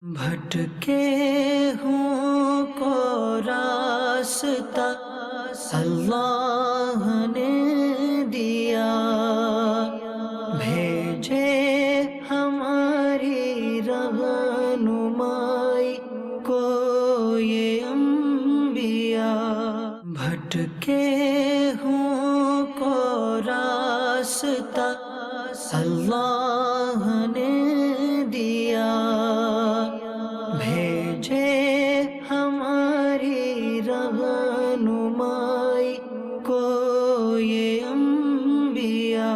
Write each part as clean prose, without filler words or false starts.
بھٹکے ہوں کو راستہ اللہ نے دیا، بھیجے ہماری رہنمائی کو یہ انبیاء۔ بھٹکے ہوں کو راستہ اللہ نے دیا، بھیجے ہماری رہنمائی کو یہ انبیاء۔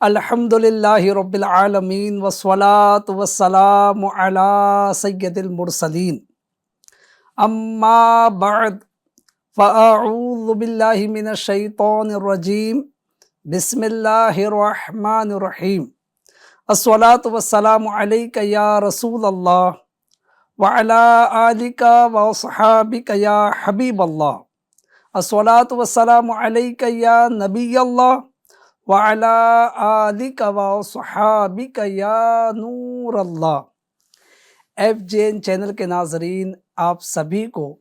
الحمدللہ رب العالمین والصلاة والسلام علی سید المرسلین، اما بعد فاعوذ باللہ من الشیطان الرجیم، بسم اللہ الرحمن الرحیم۔ الصلاة والسلام علیک یا رسول اللہ وعلی آلک واصحابک یا حبیب اللہ۔ الصلاة والسلام علیک یا نبی اللہ وعلی آلک واصحابک یا نور اللہ۔ FJN چینل کے ناظرین، آپ سبھی کو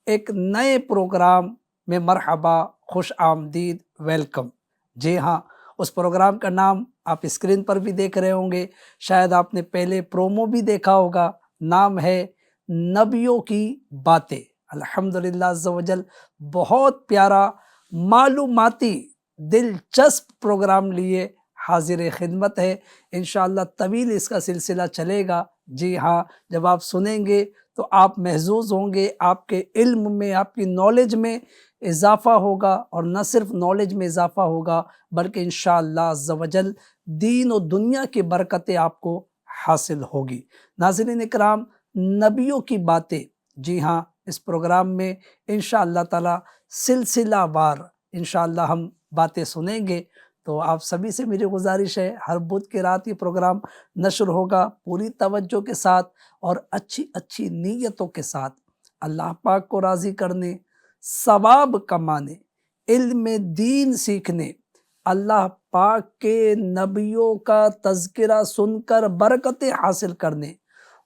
ایک نئے پروگرام میں مرحبا، خوش آمدید، ویلکم۔ جی ہاں، اس پروگرام کا نام آپ اسکرین پر بھی دیکھ رہے ہوں گے، شاید آپ نے پہلے پرومو بھی دیکھا ہوگا۔ نام ہے نبیوں کی باتیں۔ الحمدللہ عز و جل، بہت پیارا معلوماتی دلچسپ پروگرام لیے حاضر خدمت ہے۔ انشاءاللہ طویل اس کا سلسلہ چلے گا۔ جی ہاں، جب آپ سنیں گے تو آپ محظوظ ہوں گے، آپ کے علم میں، آپ کی نالج میں اضافہ ہوگا، اور نہ صرف نالج میں اضافہ ہوگا بلکہ انشاءاللہ عز و جل دین و دنیا کی برکتیں آپ کو حاصل ہوگی۔ ناظرین اکرام، نبیوں کی باتیں، جی ہاں، اس پروگرام میں انشاءاللہ تعالی سلسلہ وار انشاءاللہ ہم باتیں سنیں گے۔ تو آپ سبھی سے میری گزارش ہے، ہر بدھ کی رات یہ پروگرام نشر ہوگا، پوری توجہ کے ساتھ اور اچھی اچھی نیتوں کے ساتھ، اللہ پاک کو راضی کرنے، ثواب کمانے، علم دین سیکھنے، اللہ پاک کے نبیوں کا تذکرہ سن کر برکتیں حاصل کرنے،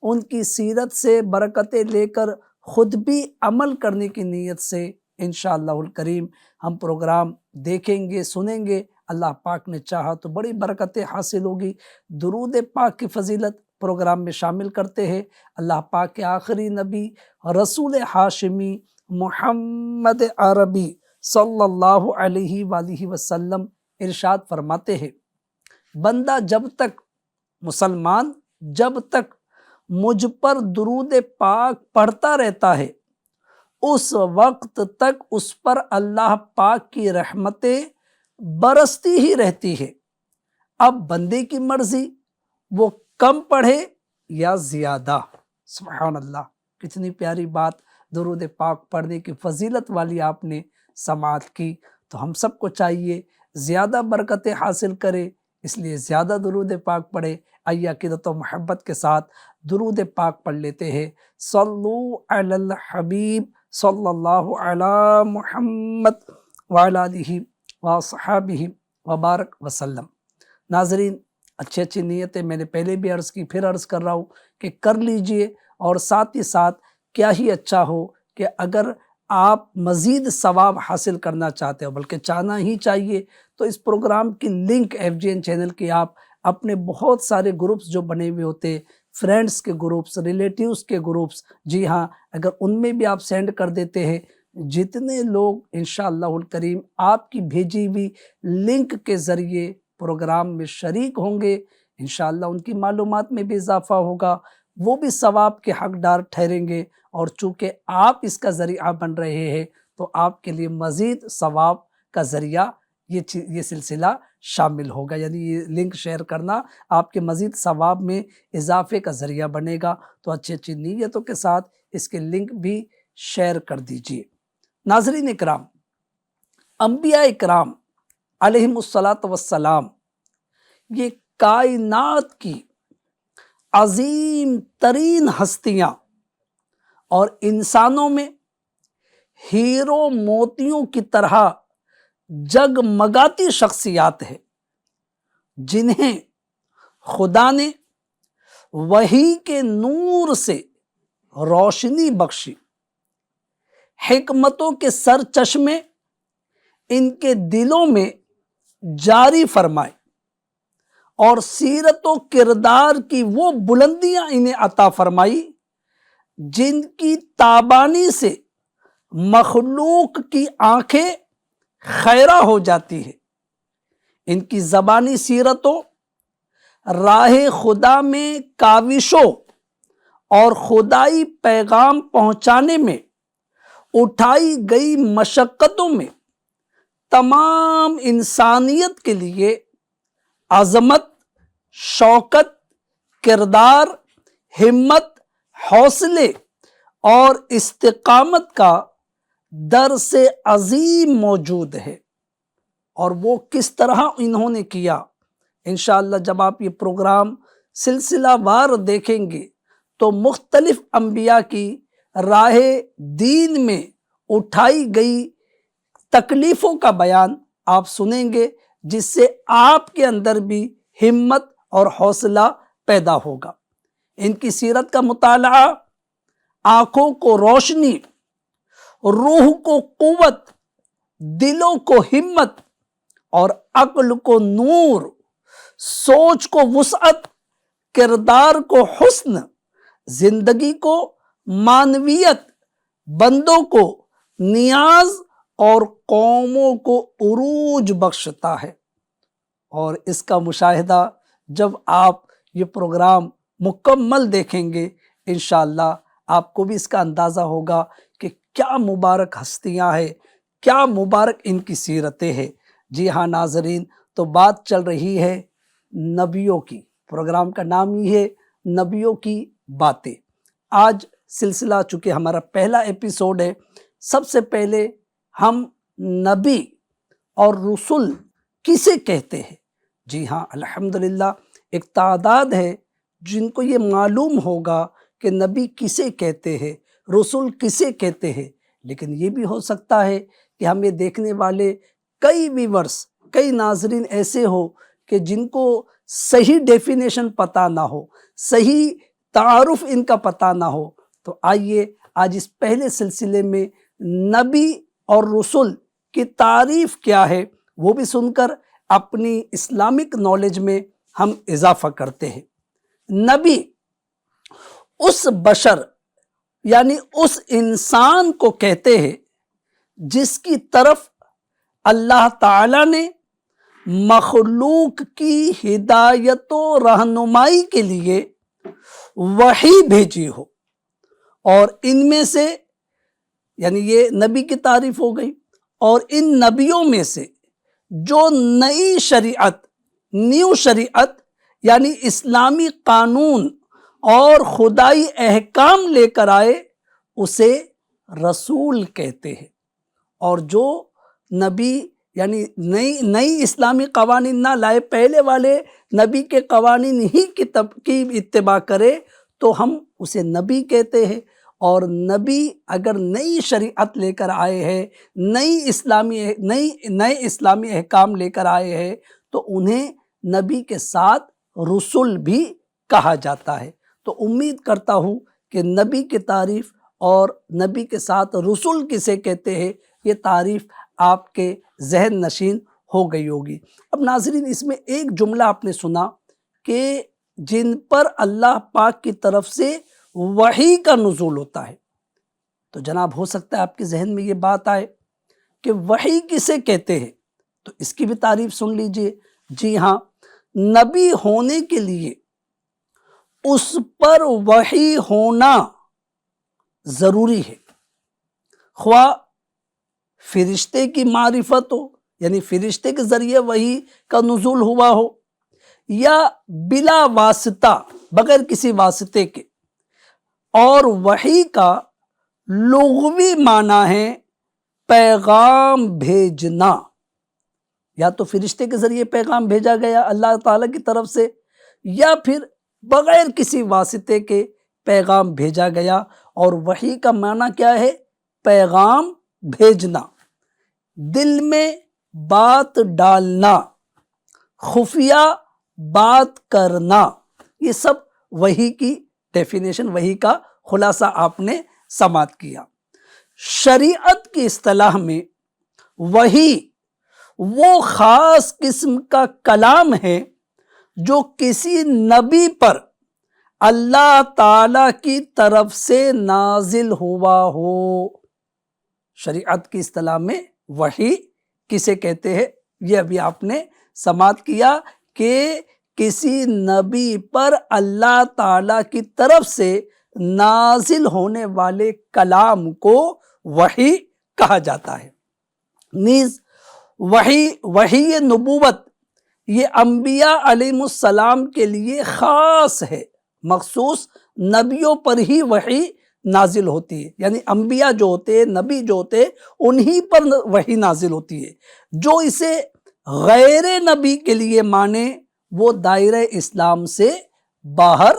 ان کی سیرت سے برکتیں لے کر خود بھی عمل کرنے کی نیت سے انشاءاللہ الکریم ہم پروگرام دیکھیں گے، سنیں گے۔ اللہ پاک نے چاہا تو بڑی برکتیں حاصل ہوگی۔ درود پاک کی فضیلت پروگرام میں شامل کرتے ہیں۔ اللہ پاک کے آخری نبی رسول ہاشمی محمد عربی صلی اللہ علیہ وآلہ وسلم ارشاد فرماتے ہیں، بندہ جب تک، مسلمان جب تک مجھ پر درود پاک پڑھتا رہتا ہے، اس وقت تک اس پر اللہ پاک کی رحمتیں برستی ہی رہتی ہے۔ اب بندے کی مرضی، وہ کم پڑھے یا زیادہ۔ سبحان اللہ، کتنی پیاری بات، درود پاک پڑھنے کی فضیلت والی آپ نے سماعت کی۔ تو ہم سب کو چاہیے زیادہ برکتیں حاصل کرے، اس لیے زیادہ درود پاک پڑھے۔ آئیے عقیدت و محبت کے ساتھ درود پاک پڑھ لیتے ہیں۔ صلو علی الحبیب صلی اللہ علی محمد وعلی آلہ وصحابہ وبارک وسلم۔ ناظرین، اچھی اچھی نیتیں میں نے پہلے بھی عرض کی، پھر عرض کر رہا ہوں کہ کر لیجئے، اور ساتھ ہی ساتھ کیا ہی اچھا ہو کہ اگر آپ مزید ثواب حاصل کرنا چاہتے ہو، بلکہ چاہنا ہی چاہیے، تو اس پروگرام کی لنک FJN چینل کی آپ اپنے بہت سارے گروپس جو بنے ہوئے ہوتے، فرینڈس کے گروپس، ریلیٹیوز کے گروپس، جی ہاں، اگر ان میں بھی آپ سینڈ کر دیتے ہیں، جتنے لوگ انشاءاللہ الکریم آپ کی بھیجی ہوئی لنک کے ذریعے پروگرام میں شریک ہوں گے، انشاءاللہ ان کی معلومات میں بھی اضافہ ہوگا، وہ بھی ثواب کے حقدار ٹھہریں گے، اور چونکہ آپ اس کا ذریعہ بن رہے ہیں تو آپ کے لیے مزید ثواب کا ذریعہ یہ سلسلہ شامل ہوگا، یعنی یہ لنک شیئر کرنا آپ کے مزید ثواب میں اضافے کا ذریعہ بنے گا۔ تو اچھی اچھی نیتوں کے ساتھ اس کے لنک بھی شیئر کر دیجئے۔ ناظرین اکرام، انبیاء اکرام علیہم السلام، یہ کائنات کی عظیم ترین ہستیاں اور انسانوں میں ہیرو موتیوں کی طرح جگمگاتی شخصیات ہیں، جنہیں خدا نے وحی کے نور سے روشنی بخشی، حکمتوں کے سر چشمے ان کے دلوں میں جاری فرمائے، اور سیرت و کردار کی وہ بلندیاں انہیں عطا فرمائی جن کی تابانی سے مخلوق کی آنکھیں خیرہ ہو جاتی ہے۔ ان کی زبانی سیرتوں، راہ خدا میں کاوشوں اور خدائی پیغام پہنچانے میں اٹھائی گئی مشقتوں میں تمام انسانیت کے لیے عظمت، شوکت، کردار، ہمت، حوصلے اور استقامت کا درس عظیم موجود ہے۔ اور وہ کس طرح انہوں نے کیا، انشاءاللہ جب آپ یہ پروگرام سلسلہ وار دیکھیں گے تو مختلف انبیاء کی راہ دین میں اٹھائی گئی تکلیفوں کا بیان آپ سنیں گے، جس سے آپ کے اندر بھی ہمت اور حوصلہ پیدا ہوگا۔ ان کی سیرت کا مطالعہ آنکھوں کو روشنی، روح کو قوت، دلوں کو ہمت اور عقل کو نور، سوچ کو وسعت، کردار کو حسن، زندگی کو معنویت، بندوں کو نیاز اور قوموں کو عروج بخشتا ہے۔ اور اس کا مشاہدہ جب آپ یہ پروگرام مکمل دیکھیں گے انشاءاللہ آپ کو بھی اس کا اندازہ ہوگا کہ کیا مبارک ہستیاں ہیں، کیا مبارک ان کی سیرتیں ہیں۔ جی ہاں ناظرین، تو بات چل رہی ہے نبیوں کی، پروگرام کا نام ہی ہے نبیوں کی باتیں۔ آج سلسلہ چونکہ ہمارا پہلا ایپیسوڈ ہے، سب سے پہلے ہم نبی اور رسول کسے کہتے ہیں؟ جی ہاں الحمدللہ ایک تعداد ہے جن کو یہ معلوم ہوگا کہ نبی کسے کہتے ہیں، رسول کسے کہتے ہیں، لیکن یہ بھی ہو سکتا ہے کہ ہمیں دیکھنے والے کئی ویورز، کئی ناظرین ایسے ہو کہ جن کو صحیح ڈیفینیشن پتہ نہ ہو، صحیح تعارف ان کا پتہ نہ ہو۔ تو آئیے آج اس پہلے سلسلے میں نبی اور رسول کی تعریف کیا ہے وہ بھی سن کر اپنی اسلامک نالج میں ہم اضافہ کرتے ہیں۔ نبی اس بشر یعنی اس انسان کو کہتے ہیں جس کی طرف اللہ تعالیٰ نے مخلوق کی ہدایت و رہنمائی کے لیے وحی بھیجی ہو، اور ان میں سے یعنی یہ نبی کی تعریف ہو گئی، اور ان نبیوں میں سے جو نئی شریعت، نیو شریعت یعنی اسلامی قانون اور خدائی احکام لے کر آئے اسے رسول کہتے ہیں، اور جو نبی یعنی نئی اسلامی قوانین نہ لائے، پہلے والے نبی کے قوانین ہی کی اتباع کرے تو ہم اسے نبی کہتے ہیں۔ اور نبی اگر نئی شریعت لے کر آئے ہیں، نئے اسلامی احکام لے کر آئے ہیں تو انہیں نبی کے ساتھ رسول بھی کہا جاتا ہے۔ تو امید کرتا ہوں کہ نبی کی تعریف اور نبی کے ساتھ رسول کسے کہتے ہیں یہ تعریف آپ کے ذہن نشین ہو گئی ہوگی۔ اب ناظرین اس میں ایک جملہ آپ نے سنا کہ جن پر اللہ پاک کی طرف سے وحی کا نزول ہوتا ہے، تو جناب ہو سکتا ہے آپ کے ذہن میں یہ بات آئے کہ وحی کسے کہتے ہیں، تو اس کی بھی تعریف سن لیجئے۔ جی ہاں، نبی ہونے کے لیے اس پر وحی ہونا ضروری ہے، خواہ فرشتے کی معرفت ہو یعنی فرشتے کے ذریعے وحی کا نزول ہوا ہو، یا بلا واسطہ بغیر کسی واسطے کے۔ اور وحی کا لغوی معنی ہے پیغام بھیجنا، یا تو فرشتے کے ذریعے پیغام بھیجا گیا اللہ تعالیٰ کی طرف سے، یا پھر بغیر کسی واسطے کے پیغام بھیجا گیا۔ اور وحی کا معنی کیا ہے؟ پیغام بھیجنا، دل میں بات ڈالنا، خفیہ بات کرنا، یہ سب وحی کی ڈیفینیشن، وحی کا خلاصہ آپ نے سماعت کیا۔ شریعت کی اصطلاح میں وحی وہ خاص قسم کا کلام ہے جو کسی نبی پر اللہ تعالی کی طرف سے نازل ہوا ہو۔ شریعت کی اصطلاح میں وحی کسے کہتے ہیں، یہ ابھی آپ نے سماعت کیا کہ کسی نبی پر اللہ تعالی کی طرف سے نازل ہونے والے کلام کو وحی کہا جاتا ہے۔ نیز وحی نبوت یہ انبیاء علیہ السلام کے لیے خاص ہے، مخصوص نبیوں پر ہی وحی نازل ہوتی ہے، یعنی انبیاء جو ہوتے ہیں، نبی جو ہوتے ہیں، انہی پر وحی نازل ہوتی ہے۔ جو اسے غیر نبی کے لیے مانے وہ دائرہ اسلام سے باہر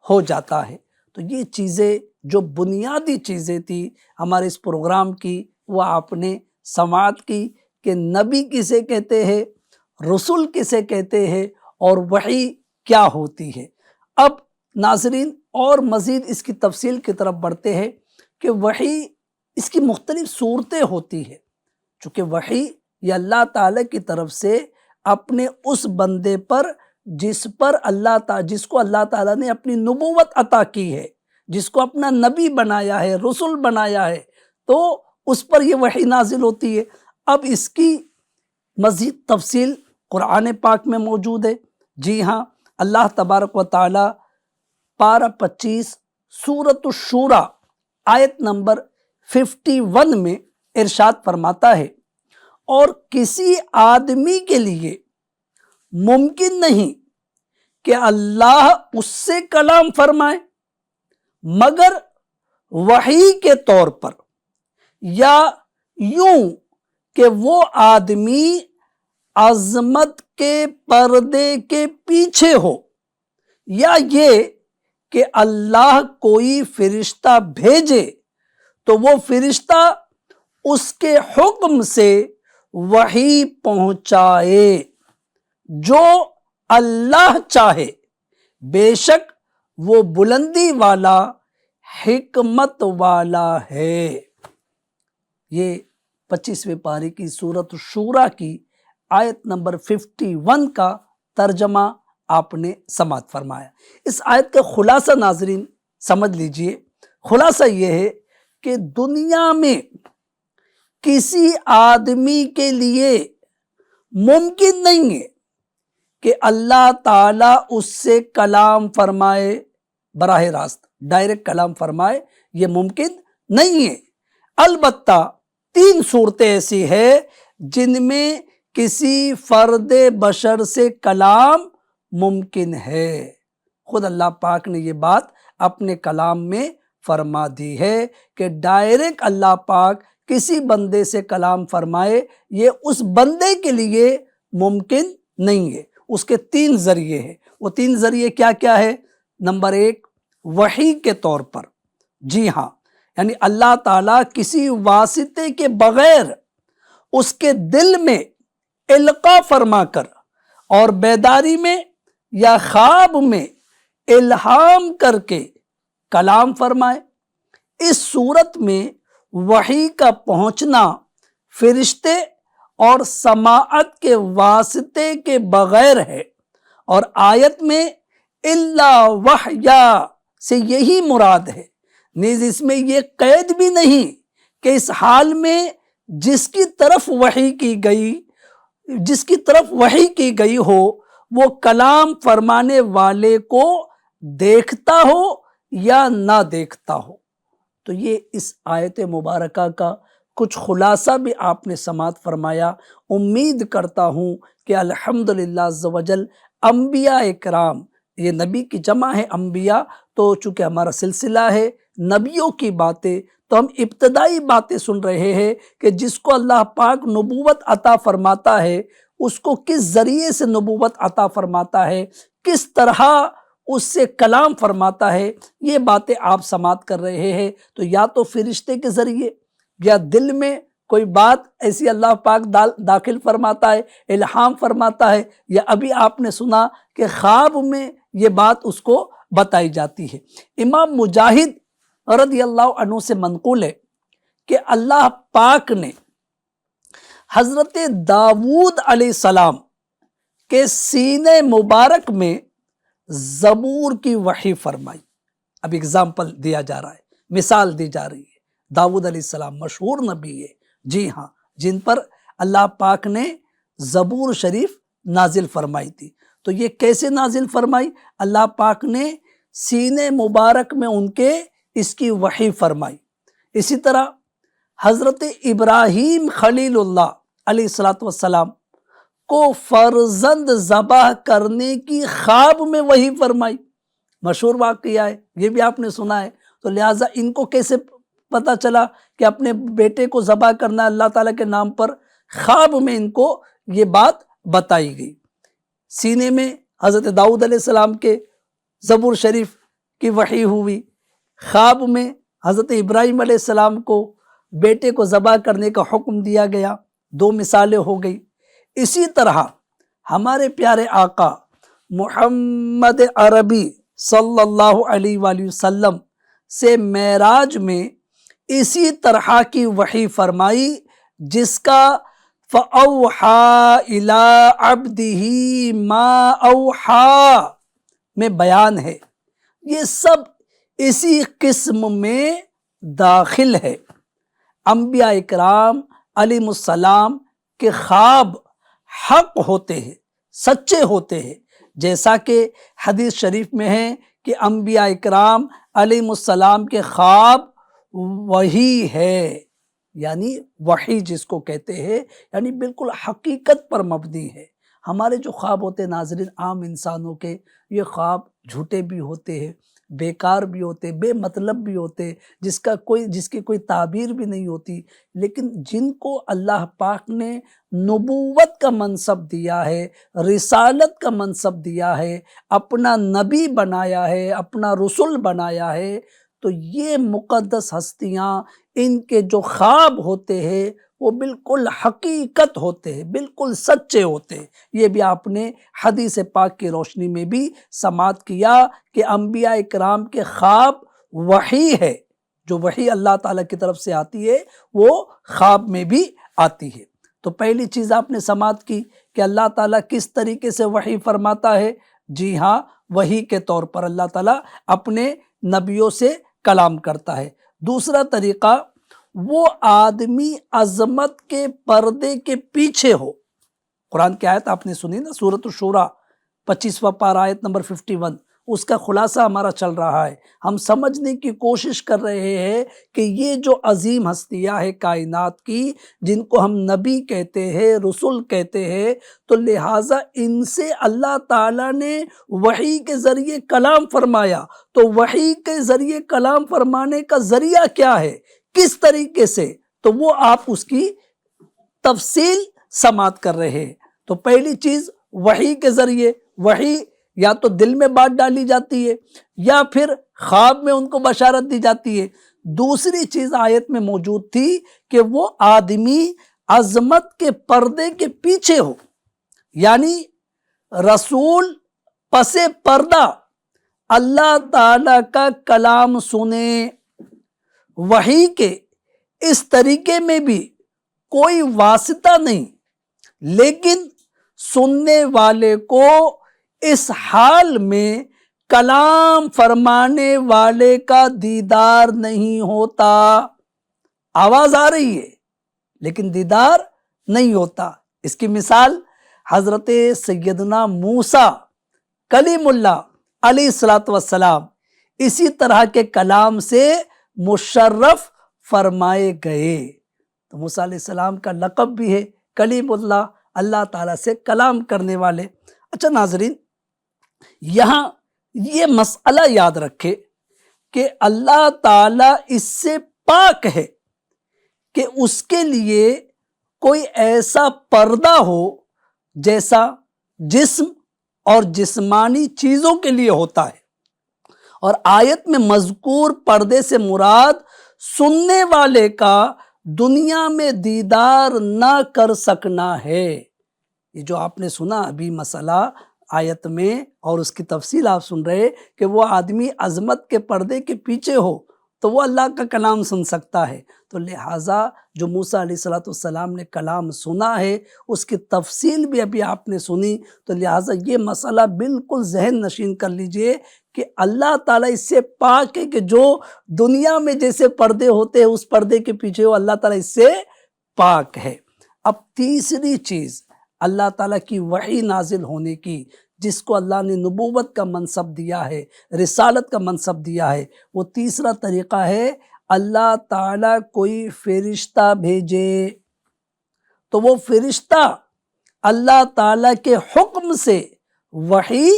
ہو جاتا ہے۔ تو یہ چیزیں جو بنیادی چیزیں تھی ہمارے اس پروگرام کی، وہ آپ نے سماعت کی کہ نبی کسے کہتے ہیں، رسول کسے کہتے ہیں، اور وحی کیا ہوتی ہے۔ اب ناظرین اور مزید اس کی تفصیل کی طرف بڑھتے ہیں کہ وحی اس کی مختلف صورتیں ہوتی ہے، چونکہ وحی یہ اللہ تعالیٰ کی طرف سے اپنے اس بندے پر جس کو اللہ تعالیٰ نے اپنی نبوت عطا کی ہے، جس کو اپنا نبی بنایا ہے، رسول بنایا ہے، تو اس پر یہ وحی نازل ہوتی ہے۔ اب اس کی مزید تفصیل قرآن پاک میں موجود ہے۔ جی ہاں، اللہ تبارک و تعالی پارہ 25 سورۃ الشورى آیت نمبر 51 میں ارشاد فرماتا ہے، اور کسی آدمی کے لیے ممکن نہیں کہ اللہ اس سے کلام فرمائے مگر وحی کے طور پر، یا یوں کہ وہ آدمی عظمت کے پردے کے پیچھے ہو، یا یہ کہ اللہ کوئی فرشتہ بھیجے تو وہ فرشتہ اس کے حکم سے وحی پہنچائے جو اللہ چاہے، بے شک وہ بلندی والا حکمت والا ہے۔ یہ 25ویں پارے کی سورۃ الشورى کی آیت نمبر 51 کا ترجمہ آپ نے سماعت فرمایا۔ اس آیت کا خلاصہ ناظرین سمجھ لیجئے۔ خلاصہ یہ ہے کہ دنیا میں کسی آدمی کے لیے ممکن نہیں ہے کہ اللہ تعالیٰ اس سے کلام فرمائے، براہ راست ڈائریکٹ کلام فرمائے، یہ ممکن نہیں ہے۔ البتہ 3 صورتیں ایسی ہیں جن میں کسی فرد بشر سے کلام ممکن ہے۔ خود اللہ پاک نے یہ بات اپنے کلام میں فرما دی ہے کہ ڈائریکٹ اللہ پاک کسی بندے سے کلام فرمائے، یہ اس بندے کے لیے ممکن نہیں ہے۔ اس کے 3 ذریعے ہیں۔ وہ 3 ذریعے کیا کیا ہے؟ نمبر 1 وحی کے طور پر، جی ہاں، یعنی اللہ تعالیٰ کسی واسطے کے بغیر اس کے دل میں القاء فرما کر اور بیداری میں یا خواب میں الہام کر کے کلام فرمائے۔ اس صورت میں وحی کا پہنچنا فرشتے اور سماعت کے واسطے کے بغیر ہے، اور آیت میں الا وحیا سے یہی مراد ہے۔ نیز اس میں یہ قید بھی نہیں کہ اس حال میں جس کی طرف وحی کی گئی ہو وہ کلام فرمانے والے کو دیکھتا ہو یا نہ دیکھتا ہو۔ تو یہ اس آیت مبارکہ کا کچھ خلاصہ بھی آپ نے سماعت فرمایا۔ امید کرتا ہوں کہ الحمدللہ عز و جل انبیاء کرام، یہ نبی کی جمع ہے انبیاء، تو چونکہ ہمارا سلسلہ ہے نبیوں کی باتیں، تو ہم ابتدائی باتیں سن رہے ہیں کہ جس کو اللہ پاک نبوت عطا فرماتا ہے اس کو کس ذریعے سے نبوت عطا فرماتا ہے، کس طرح اس سے کلام فرماتا ہے، یہ باتیں آپ سماعت کر رہے ہیں۔ تو یا تو فرشتے کے ذریعے، یا دل میں کوئی بات ایسی اللہ پاک داخل فرماتا ہے، الہام فرماتا ہے، یا ابھی آپ نے سنا کہ خواب میں یہ بات اس کو بتائی جاتی ہے۔ امام مجاہد رضی اللہ عنہ سے منقول ہے کہ اللہ پاک نے حضرت داؤد علیہ السلام کے سینے مبارک میں زبور کی وحی فرمائی۔ اب اگزامپل دیا جا رہا ہے، مثال دی جا رہی ہے۔ داؤد علیہ السلام مشہور نبی ہے، جی ہاں، جن پر اللہ پاک نے زبور شریف نازل فرمائی تھی۔ تو یہ کیسے نازل فرمائی؟ اللہ پاک نے سینے مبارک میں ان کے اس کی وحی فرمائی۔ اسی طرح حضرت ابراہیم خلیل اللہ علیہ السلام کو فرزند ذبح کرنے کی خواب میں وحی فرمائی۔ مشہور واقعہ ہے، یہ بھی آپ نے سنا ہے۔ تو لہٰذا ان کو کیسے پتہ چلا کہ اپنے بیٹے کو ذبح کرنا ہے اللہ تعالیٰ کے نام پر؟ خواب میں ان کو یہ بات بتائی گئی۔ سینے میں حضرت داؤد علیہ السلام کے زبور شریف کی وحی ہوئی، خواب میں حضرت ابراہیم علیہ السلام کو بیٹے کو ذبح کرنے کا حکم دیا گیا۔ دو مثالیں ہو گئی۔ اسی طرح ہمارے پیارے آقا محمد عربی صلی اللہ علیہ وآلہ وسلم سے معراج میں اسی طرح کی وحی فرمائی، جس کا فَأَوْحَى إِلَىٰ عَبْدِهِ مَا أَوْحَىٰ میں بیان ہے۔ یہ سب اسی قسم میں داخل ہے۔ انبیاء اکرام علیہ السلام کے خواب حق ہوتے ہیں، سچے ہوتے ہیں، جیسا کہ حدیث شریف میں ہے کہ انبیاء اکرام علیہ السلام کے خواب وحی ہے، یعنی وحی جس کو کہتے ہیں، یعنی بالکل حقیقت پر مبنی ہے۔ ہمارے جو خواب ہوتے ہیں ناظرین، عام انسانوں کے، یہ خواب جھوٹے بھی ہوتے ہیں، بیکار بھی ہوتے، بے مطلب بھی ہوتے، جس کی کوئی تعبیر بھی نہیں ہوتی، لیکن جن کو اللہ پاک نے نبوت کا منصب دیا ہے، رسالت کا منصب دیا ہے، اپنا نبی بنایا ہے، اپنا رسول بنایا ہے، تو یہ مقدس ہستیاں، ان کے جو خواب ہوتے ہیں وہ بالکل حقیقت ہوتے ہیں، بالکل سچے ہوتے ہیں۔ یہ بھی آپ نے حدیث پاک کی روشنی میں بھی سماعت کیا کہ انبیاء اکرام کے خواب وحی ہے، جو وحی اللہ تعالیٰ کی طرف سے آتی ہے وہ خواب میں بھی آتی ہے۔ تو پہلی چیز آپ نے سماعت کی کہ اللہ تعالیٰ کس طریقے سے وحی فرماتا ہے۔ جی ہاں، وحی کے طور پر اللہ تعالیٰ اپنے نبیوں سے کلام کرتا ہے۔ دوسرا طریقہ، وہ آدمی عظمت کے پردے کے پیچھے ہو۔ قرآن کی آیت آپ نے سنی نا، سورۃ الشورى 25واں پارہ آیت نمبر 51، اس کا خلاصہ ہمارا چل رہا ہے۔ ہم سمجھنے کی کوشش کر رہے ہیں کہ یہ جو عظیم ہستیاں ہیں کائنات کی، جن کو ہم نبی کہتے ہیں، رسول کہتے ہیں، تو لہٰذا ان سے اللہ تعالیٰ نے وحی کے ذریعے کلام فرمایا۔ تو وحی کے ذریعے کلام فرمانے کا ذریعہ کیا ہے، کس طریقے سے، تو وہ آپ اس کی تفصیل سماعت کر رہے ہیں۔ تو پہلی چیز، وحی کے ذریعے، وحی یا تو دل میں بات ڈالی جاتی ہے یا پھر خواب میں ان کو بشارت دی جاتی ہے۔ دوسری چیز آیت میں موجود تھی کہ وہ آدمی عظمت کے پردے کے پیچھے ہو، یعنی رسول پس پردہ اللہ تعالیٰ کا کلام سنے۔ وحی کے اس طریقے میں بھی کوئی واسطہ نہیں، لیکن سننے والے کو اس حال میں کلام فرمانے والے کا دیدار نہیں ہوتا۔ آواز آ رہی ہے لیکن دیدار نہیں ہوتا۔ اس کی مثال حضرت سیدنا موسیٰ کلیم اللہ علیہ السلام اسی طرح کے کلام سے مشرف فرمائے گئے۔ تو موسیٰ علیہ السلام کا لقب بھی ہے کلیم اللہ، اللہ تعالیٰ سے کلام کرنے والے۔ اچھا ناظرین، یہاں یہ مسئلہ یاد رکھے کہ اللہ تعالیٰ اس سے پاک ہے کہ اس کے لیے کوئی ایسا پردہ ہو جیسا جسم اور جسمانی چیزوں کے لیے ہوتا ہے۔ اور آیت میں مذکور پردے سے مراد سننے والے کا دنیا میں دیدار نہ کر سکنا ہے۔ یہ جو آپ نے سنا ابھی مسئلہ آیت میں اور اس کی تفصیل آپ سن رہے کہ وہ آدمی عظمت کے پردے کے پیچھے ہو تو وہ اللہ کا کلام سن سکتا ہے، تو لہٰذا جو موسیٰ علیہ السلام نے کلام سنا ہے اس کی تفصیل بھی ابھی آپ نے سنی، تو لہٰذا یہ مسئلہ بالکل ذہن نشین کر لیجئے کہ اللہ تعالیٰ اس سے پاک ہے کہ جو دنیا میں جیسے پردے ہوتے ہیں اس پردے کے پیچھے ہو، اللہ تعالیٰ اس سے پاک ہے۔ اب تیسری چیز اللہ تعالیٰ کی وحی نازل ہونے کی، جس کو اللہ نے نبوت کا منصب دیا ہے، رسالت کا منصب دیا ہے، وہ تیسرا طریقہ ہے اللہ تعالیٰ کوئی فرشتہ بھیجے تو وہ فرشتہ اللہ تعالیٰ کے حکم سے وحی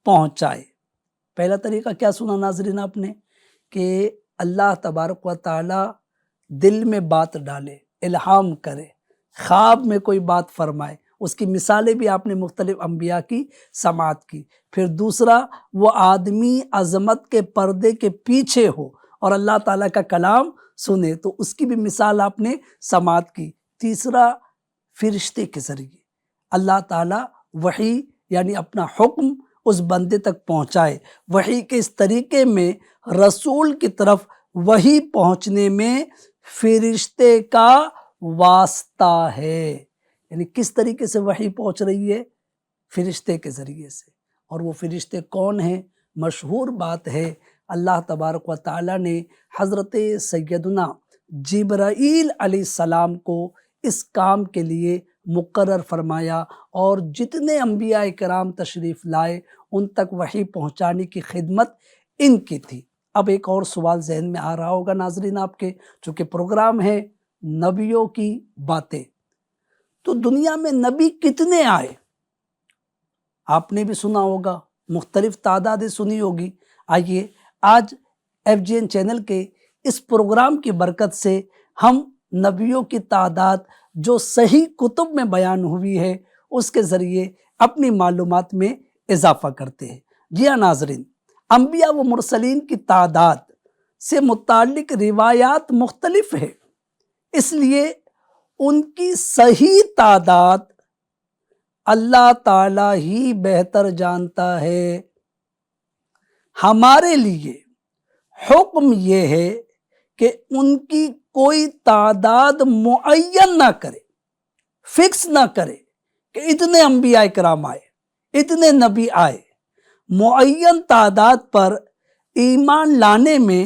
پہنچائے۔ پہلا طریقہ کیا سنا ناظرین آپ نے کہ اللہ تبارک و تعالیٰ دل میں بات ڈالے، الہام کرے، خواب میں کوئی بات فرمائے، اس کی مثالیں بھی آپ نے مختلف انبیاء کی سماعت کی۔ پھر دوسرا، وہ آدمی عظمت کے پردے کے پیچھے ہو اور اللہ تعالیٰ کا کلام سنے تو اس کی بھی مثال آپ نے سماعت کی۔ تیسرا، فرشتے کے ذریعے اللہ تعالیٰ وحی یعنی اپنا حکم اس بندے تک پہنچائے۔ وحی کے اس طریقے میں رسول کی طرف وحی پہنچنے میں فرشتے کا واسطہ ہے، یعنی کس طریقے سے وحی پہنچ رہی ہے؟ فرشتے کے ذریعے سے۔ اور وہ فرشتے کون ہیں؟ مشہور بات ہے اللہ تبارک و تعالیٰ نے حضرت سیدنا جبرائیل علیہ السلام کو اس کام کے لیے مقرر فرمایا اور جتنے انبیاء کرام تشریف لائے ان تک وحی پہنچانے کی خدمت ان کی تھی۔ اب ایک اور سوال ذہن میں آ رہا ہوگا ناظرین آپ کے، چونکہ پروگرام ہے نبیوں کی باتیں، تو دنیا میں نبی کتنے آئے؟ آپ نے بھی سنا ہوگا، مختلف تعدادیں سنی ہوگی۔ آئیے آج FGN چینل کے اس پروگرام کی برکت سے ہم نبیوں کی تعداد جو صحیح کتب میں بیان ہوئی ہے اس کے ذریعے اپنی معلومات میں اضافہ کرتے ہیں۔ جی ہاں ناظرین، انبیاء و مرسلین کی تعداد سے متعلق روایات مختلف ہے، اس لیے ان کی صحیح تعداد اللہ تعالیٰ ہی بہتر جانتا ہے۔ ہمارے لیے حکم یہ ہے کہ ان کی کوئی تعداد معین نہ کرے، فکس نہ کرے کہ اتنے انبیاء کرام آئے، اتنے نبی آئے۔ معین تعداد پر ایمان لانے میں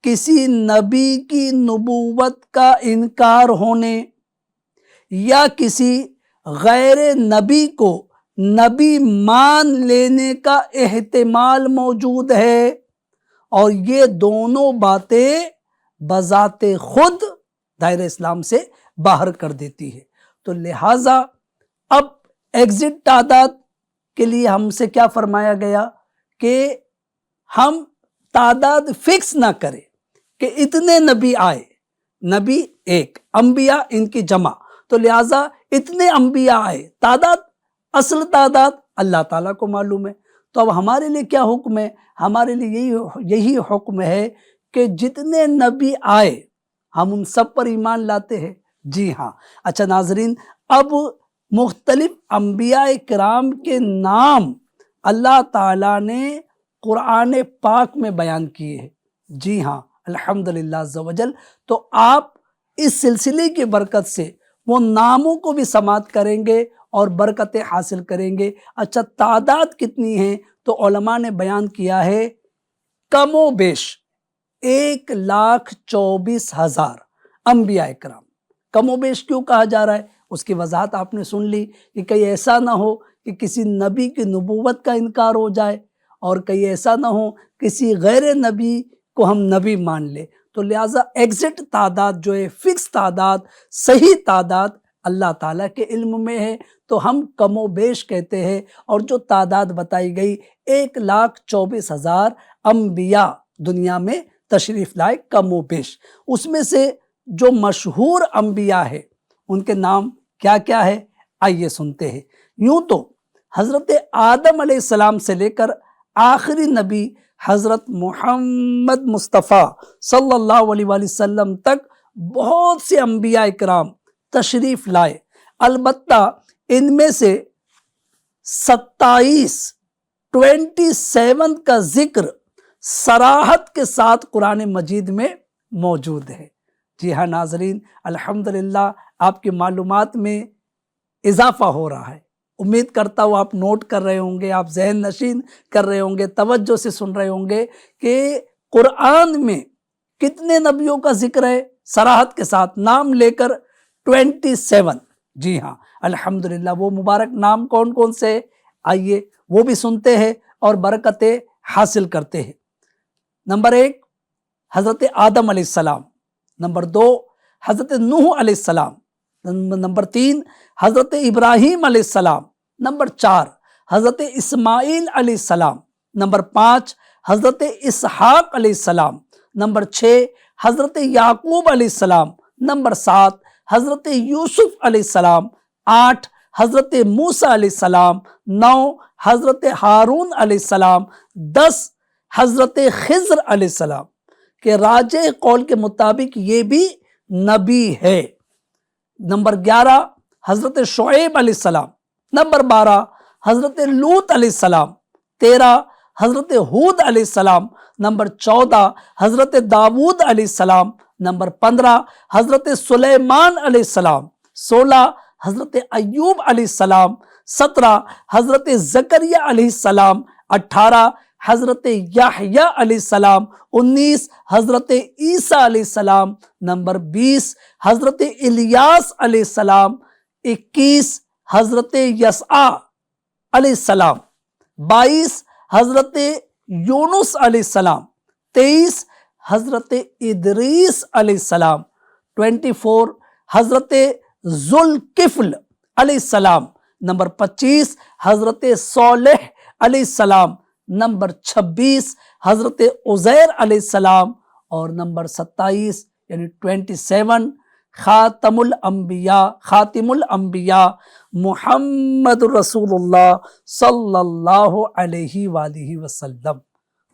کسی نبی کی نبوت کا انکار ہونے یا کسی غیر نبی کو نبی مان لینے کا احتمال موجود ہے، اور یہ دونوں باتیں بذات خود دائرہ اسلام سے باہر کر دیتی ہے۔ تو لہٰذا اب ایگزٹ تعداد کے لیے ہم سے کیا فرمایا گیا کہ ہم تعداد فکس نہ کریں کہ اتنے نبی آئے، نبی ایک، انبیاء ان کی جمع، تو لہٰذا اتنے انبیاء آئے، تعداد اصل تعداد اللہ تعالیٰ کو معلوم ہے۔ تو اب ہمارے لیے کیا حکم ہے؟ ہمارے لیے یہی حکم ہے کہ جتنے نبی آئے ہم ان سب پر ایمان لاتے ہیں۔ جی ہاں۔ اچھا ناظرین، اب مختلف انبیاء کرام کے نام اللہ تعالیٰ نے قرآن پاک میں بیان کیے ہیں۔ جی ہاں، الحمدللہ عز و جل۔ تو آپ اس سلسلے کی برکت سے وہ ناموں کو بھی سماعت کریں گے اور برکتیں حاصل کریں گے۔ اچھا تعداد کتنی ہے؟ تو علماء نے بیان کیا ہے کم و بیش 1,24,000 انبیاء کرام۔ کم و بیش کیوں کہا جا رہا ہے؟ اس کی وضاحت آپ نے سن لی کہ کہیں ایسا نہ ہو کہ کسی نبی کی نبوت کا انکار ہو جائے، اور کہیں ایسا نہ ہو کسی غیر نبی کو ہم نبی مان لے۔ تو لہٰذا ایگزٹ تعداد جو ہے، فکس تعداد، صحیح تعداد اللہ تعالیٰ کے علم میں ہے، تو ہم کم و بیش کہتے ہیں۔ اور جو تعداد بتائی گئی 1,24,000 انبیاء دنیا میں تشریف لائے کم و بیش۔ اس میں سے جو مشہور انبیاء ہے ان کے نام کیا کیا ہے؟ آئیے سنتے ہیں۔ یوں تو حضرت آدم علیہ السلام سے لے کر آخری نبی حضرت محمد مصطفیٰ صلی اللہ علیہ وآلہ وسلم تک بہت سے انبیاء کرام تشریف لائے۔ البتہ ان میں سے 27 27 کا ذکر صراحت کے ساتھ قرآن مجید میں موجود ہے۔ جی ہاں ناظرین، الحمدللہ آپ کی معلومات میں اضافہ ہو رہا ہے۔ امید کرتا ہوں آپ نوٹ کر رہے ہوں گے، آپ ذہن نشین کر رہے ہوں گے، توجہ سے سن رہے ہوں گے کہ قرآن میں کتنے نبیوں کا ذکر ہے صراحت کے ساتھ، نام لے کر 27۔ جی ہاں الحمدللہ، وہ مبارک نام کون کون سے؟ آئیے وہ بھی سنتے ہیں اور برکتیں حاصل کرتے ہیں۔ نمبر 1 حضرت آدم علیہ السلام، نمبر 2 حضرت نوح علیہ السلام، نمبر 3 حضرت ابراہیم علیہ السلام، نمبر 4 حضرت اسماعیل علیہ السلام، نمبر 5 حضرت اسحاق علیہ السلام، نمبر 6 حضرت یعقوب علیہ السلام، نمبر 7 حضرت یوسف علیہ السلام، 8 حضرت موسیٰ علیہ السلام، 9 حضرت ہارون علیہ السلام، 10 حضرت خضر علیہ السلام کہ راجع قول کے مطابق یہ بھی نبی ہے۔ نمبر 11 حضرت شعیب علیہ السلام، نمبر 12 حضرت لوط علیہ السلام، 13 حضرت ہود علیہ السلام، نمبر 14 حضرت داود علیہ السلام، نمبر 15 حضرت سلیمان علیہ السلام، 16 حضرت ایوب علیہ السلام، 17 حضرت زکریا علیہ السلام، 18 حضرت یحییٰ علیہ السلام، 19 حضرت عیسیٰ علیہ السلام، نمبر 20 حضرت الیاس علیہ السلام، 21 حضرت یسع علیہ السلام، 22 حضرت یونس علیہ السلام، 23 حضرت ادریس علیہ السلام، 24 حضرت ذوالکفل علیہ السلام، نمبر 25 حضرت صالح علیہ السلام، نمبر 26 حضرت عزیر علیہ السلام، اور نمبر 27 یعنی 27 خاتم الانبیاء محمد رسول اللہ صلی اللہ علیہ وآلہ وسلم۔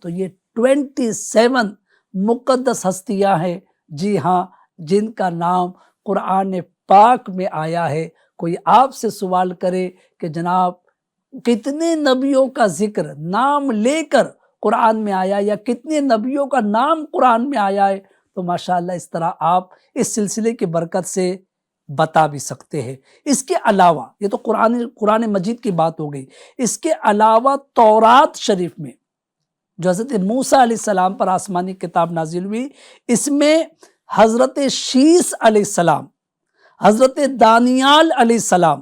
تو یہ 27 مقدس ہستیاں ہیں، جی ہاں، جن کا نام قرآن پاک میں آیا ہے۔ کوئی آپ سے سوال کرے کہ جناب کتنے نبیوں کا ذکر نام لے کر قرآن میں آیا یا کتنے نبیوں کا نام قرآن میں آیا ہے، تو ماشاءاللہ اس طرح آپ اس سلسلے کی برکت سے بتا بھی سکتے ہیں۔ اس کے علاوہ یہ تو قرآن مجید کی بات ہو گئی، اس کے علاوہ تورات شریف میں جو حضرت موسیٰ علیہ السلام پر آسمانی کتاب نازل ہوئی، اس میں حضرت شیس علیہ السلام، حضرت دانیال علیہ السلام،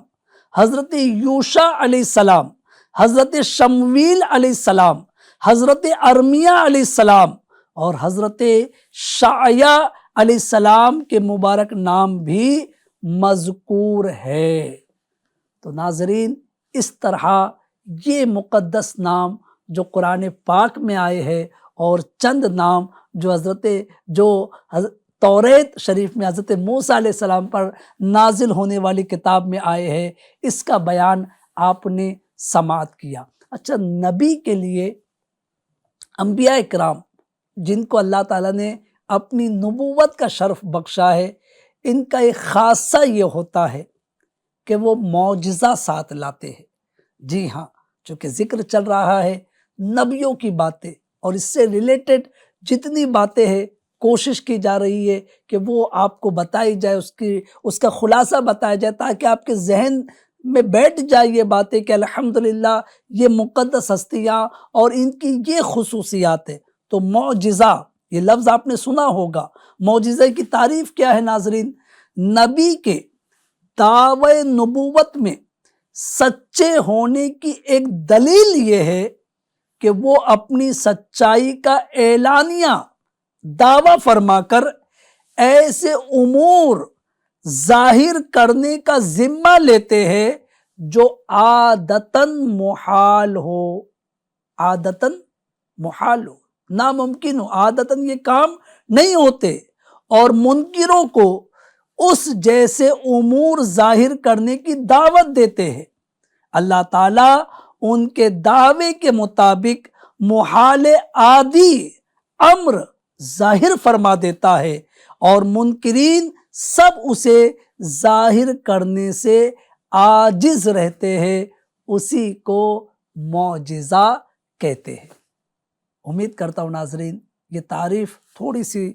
حضرت یوشع علیہ السلام، حضرت شمویل علیہ السلام، حضرت ارمیہ علیہ السلام اور حضرت شعیہ علیہ السلام کے مبارک نام بھی مذکور ہے۔ تو ناظرین، اس طرح یہ مقدس نام جو قرآن پاک میں آئے ہیں اور چند نام جو توریت شریف میں حضرت موسیٰ علیہ السلام پر نازل ہونے والی کتاب میں آئے ہیں، اس کا بیان آپ نے سماعت کیا۔ اچھا، نبی کے لیے انبیاء اکرام جن کو اللہ تعالیٰ نے اپنی نبوت کا شرف بخشا ہے، ان کا ایک خاصہ یہ ہوتا ہے کہ وہ معجزہ ساتھ لاتے ہیں۔ جی ہاں، چونکہ ذکر چل رہا ہے نبیوں کی باتیں، اور اس سے ریلیٹڈ جتنی باتیں ہیں کوشش کی جا رہی ہے کہ وہ آپ کو بتائی جائے، اس کا خلاصہ بتایا جائے، تاکہ آپ کے ذہن میں بیٹھ جائے یہ باتیں کہ الحمدللہ یہ مقدس ہستیاں اور ان کی یہ خصوصیات ہیں۔ تو معجزہ، یہ لفظ آپ نے سنا ہوگا، معجزہ کی تعریف کیا ہے ناظرین؟ نبی کے دعوی نبوت میں سچے ہونے کی ایک دلیل یہ ہے کہ وہ اپنی سچائی کا اعلانیہ دعویٰ فرما کر ایسے امور ظاہر کرنے کا ذمہ لیتے ہیں جو عادتاً محال ہو، عادتاً محال ہو، ناممکن ہو، عادتاً یہ کام نہیں ہوتے، اور منکروں کو اس جیسے امور ظاہر کرنے کی دعوت دیتے ہیں۔ اللہ تعالیٰ ان کے دعوے کے مطابق محال عادی امر ظاہر فرما دیتا ہے، اور منکرین سب اسے ظاہر کرنے سے عاجز رہتے ہیں، اسی کو معجزہ کہتے ہیں۔ امید کرتا ہوں ناظرین یہ تعریف تھوڑی سی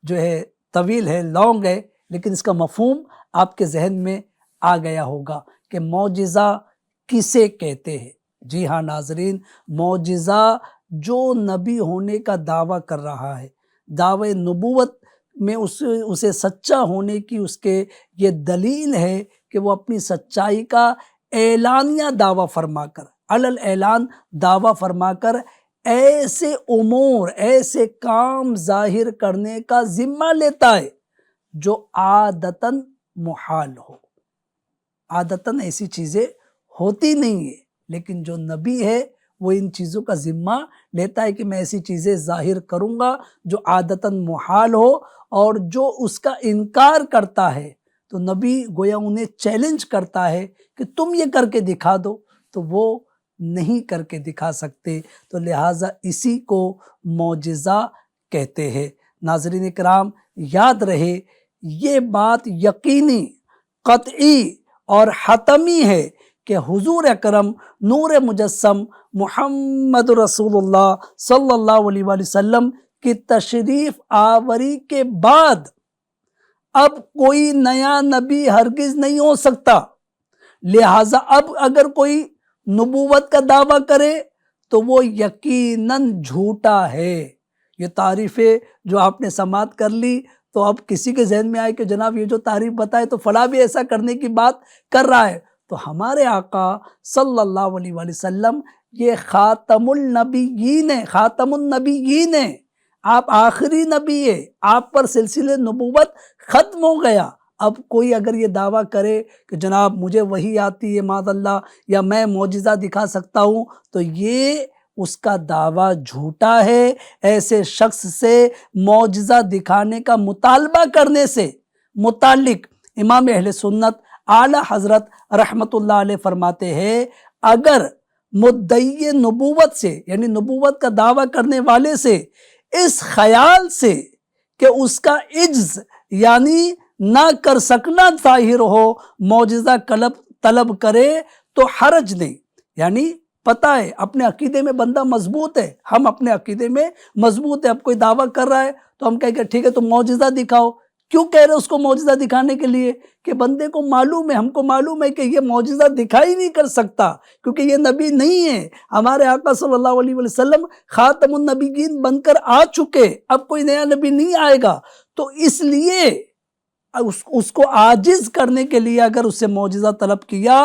جو ہے طویل ہے، لانگ ہے، لیکن اس کا مفہوم آپ کے ذہن میں آ گیا ہوگا کہ معجزہ کسے کہتے ہیں۔ جی ہاں ناظرین، معجزہ جو نبی ہونے کا دعویٰ کر رہا ہے، دعوی نبوت میں اسے سچا ہونے کی اس کے یہ دلیل ہے کہ وہ اپنی سچائی کا اعلانیہ دعویٰ فرما کر، علل اعلان دعویٰ فرما کر ایسے امور، ایسے کام ظاہر کرنے کا ذمہ لیتا ہے جو عادتاً محال ہو۔ عادتاً ایسی چیزیں ہوتی نہیں ہیں، لیکن جو نبی ہے وہ ان چیزوں کا ذمہ لیتا ہے کہ میں ایسی چیزیں ظاہر کروں گا جو عادتاً محال ہو، اور جو اس کا انکار کرتا ہے تو نبی گویا انہیں چیلنج کرتا ہے کہ تم یہ کر کے دکھا دو، تو وہ نہیں کر کے دکھا سکتے، تو لہٰذا اسی کو معجزہ کہتے ہیں۔ ناظرین کرام یاد رہے یہ بات یقینی، قطعی اور حتمی ہے کہ حضور اکرم نور مجسم محمد رسول اللہ صلی اللہ علیہ وآلہ وسلم کی تشریف آوری کے بعد اب کوئی نیا نبی ہرگز نہیں ہو سکتا۔ لہٰذا اب اگر کوئی نبوت کا دعویٰ کرے تو وہ یقیناً جھوٹا ہے۔ یہ تعریفیں جو آپ نے سماعت کر لی تو اب کسی کے ذہن میں آئے کہ جناب یہ جو تعریف بتائے تو فلاں بھی ایسا کرنے کی بات کر رہا ہے، تو ہمارے آقا صلی اللہ علیہ وآلہ وسلم یہ خاتم النبیین ہیں، خاتم النبیین ہیں، آپ آخری نبی ہیں، آپ پر سلسلے نبوت ختم ہو گیا۔ اب کوئی اگر یہ دعویٰ کرے کہ جناب مجھے وحی آتی ہے معاذ اللہ، یا میں معجزہ دکھا سکتا ہوں، تو یہ اس کا دعویٰ جھوٹا ہے۔ ایسے شخص سے معجزہ دکھانے کا مطالبہ کرنے سے متعلق امام اہل سنت اعلیٰ حضرت رحمت اللہ علیہ فرماتے ہیں اگر مدعی نبوت سے، یعنی نبوت کا دعویٰ کرنے والے سے اس خیال سے کہ اس کا عجز یعنی نہ کر سکنا ظاہر ہو، معجزہ طلب کرے تو حرج نہیں، یعنی پتہ ہے اپنے عقیدے میں بندہ مضبوط ہے، ہم اپنے عقیدے میں مضبوط ہے، اب کوئی دعویٰ کر رہا ہے تو ہم کہیں کہ ٹھیک ہے تم معجزہ دکھاؤ۔ کیوں کہہ رہے اس کو معجزہ دکھانے کے لیے؟ کہ بندے کو معلوم ہے، ہم کو معلوم ہے کہ یہ معجزہ دکھائی نہیں کر سکتا کیونکہ یہ نبی نہیں ہے۔ ہمارے آقا صلی اللہ علیہ وسلم خاتم النبیین بن کر آ چکے، اب کوئی نیا نبی نہیں آئے گا، تو اس لیے اس کو عاجز کرنے کے لیے اگر اس سے معجزہ طلب کیا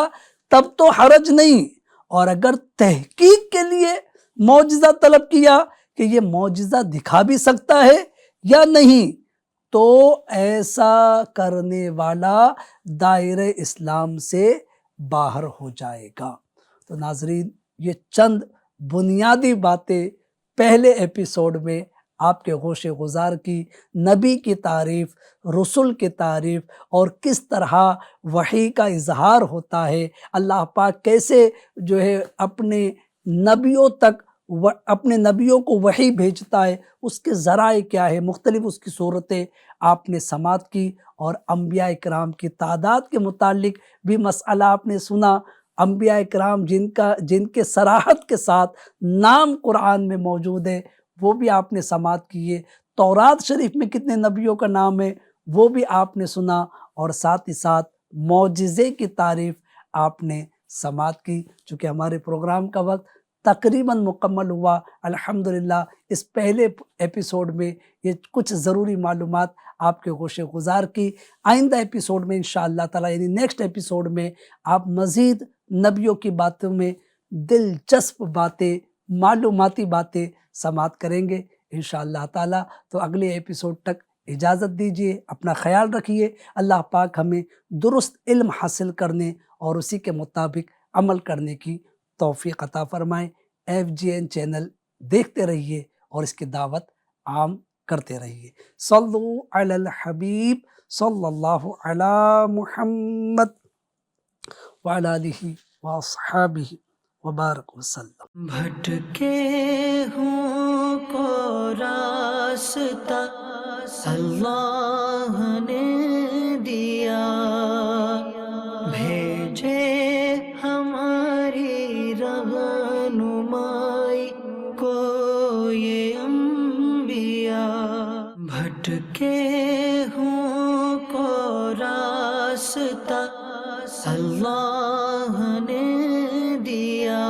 تب تو حرج نہیں، اور اگر تحقیق کے لیے معجزہ طلب کیا کہ یہ معجزہ دکھا بھی سکتا ہے یا نہیں، تو ایسا کرنے والا دائرہ اسلام سے باہر ہو جائے گا۔ تو ناظرین یہ چند بنیادی باتیں پہلے ایپیسوڈ میں آپ کے گوش گزار کی، نبی کی تعریف، رسول کی تعریف، اور کس طرح وحی کا اظہار ہوتا ہے، اللہ پاک کیسے جو ہے اپنے نبیوں تک اپنے نبیوں کو وحی بھیجتا ہے، اس کے ذرائع کیا ہے، مختلف اس کی صورتیں آپ نے سماعت کی، اور انبیاء کرام کی تعداد کے متعلق بھی مسئلہ آپ نے سنا۔ انبیاء کرام جن کے صراحت کے ساتھ نام قرآن میں موجود ہے وہ بھی آپ نے سماعت کیے، تورات شریف میں کتنے نبیوں کا نام ہے وہ بھی آپ نے سنا، اور ساتھ ہی ساتھ معجزے کی تعریف آپ نے سماعت کی۔ چونکہ ہمارے پروگرام کا وقت تقریباً مکمل ہوا، الحمدللہ اس پہلے ایپیسوڈ میں یہ کچھ ضروری معلومات آپ کے گوش گزار کی۔ آئندہ ایپیسوڈ میں انشاءاللہ تعالیٰ یعنی نیکسٹ ایپیسوڈ میں آپ مزید نبیوں کی باتوں میں دلچسپ باتیں، معلوماتی باتیں سماعت کریں گے انشاءاللہ تعالیٰ۔ تو اگلے ایپیسوڈ تک اجازت دیجیے، اپنا خیال رکھیے، اللہ پاک ہمیں درست علم حاصل کرنے اور اسی کے مطابق عمل کرنے کی توفیق عطا فرمائیں۔ FGN چینل دیکھتے رہیے اور اس کی دعوت عام کرتے رہیے۔ صلو علی الحبیب صلی اللہ علی محمد وعلی آلہ واصحابہ وبارک وسلم۔ بھٹکے ہوں کو راستہ اللہ نے دیا، بھیجے ہماری بھٹکے ہوں کو راستہ اللہ نے دیا